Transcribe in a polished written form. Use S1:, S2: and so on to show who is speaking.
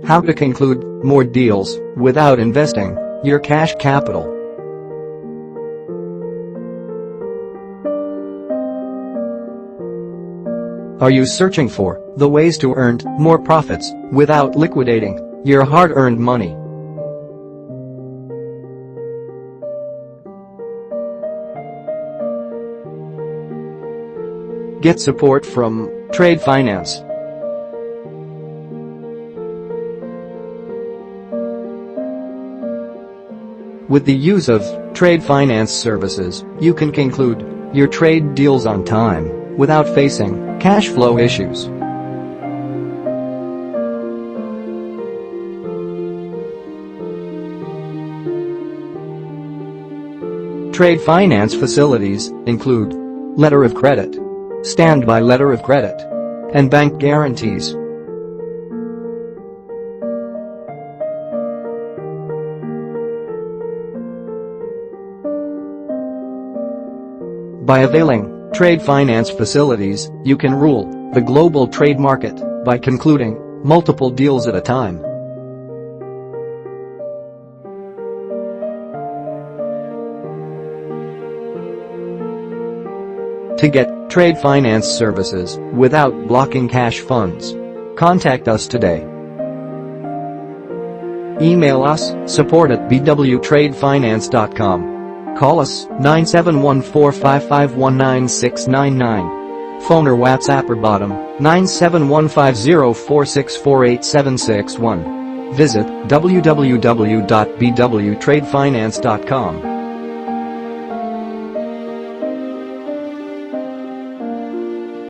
S1: How to conclude more deals without investing your cash capital. Are you searching for the ways to earn more profits without liquidating your hard-earned money? Get support from trade finance. With the use of trade finance services, you can conclude your trade deals on time without facing cash flow issues. Trade finance facilities include letter of credit, standby letter of credit, and bank guarantees. By availing trade finance facilities, you can rule the global trade market by concluding multiple deals at a time. To get trade finance services without blocking cash funds, contact us today. Email us support@bwtradefinance.com. Call us 971-455-19699. Phone or WhatsApp or bottom 9715046487761. Visit www.bwtradefinance.com.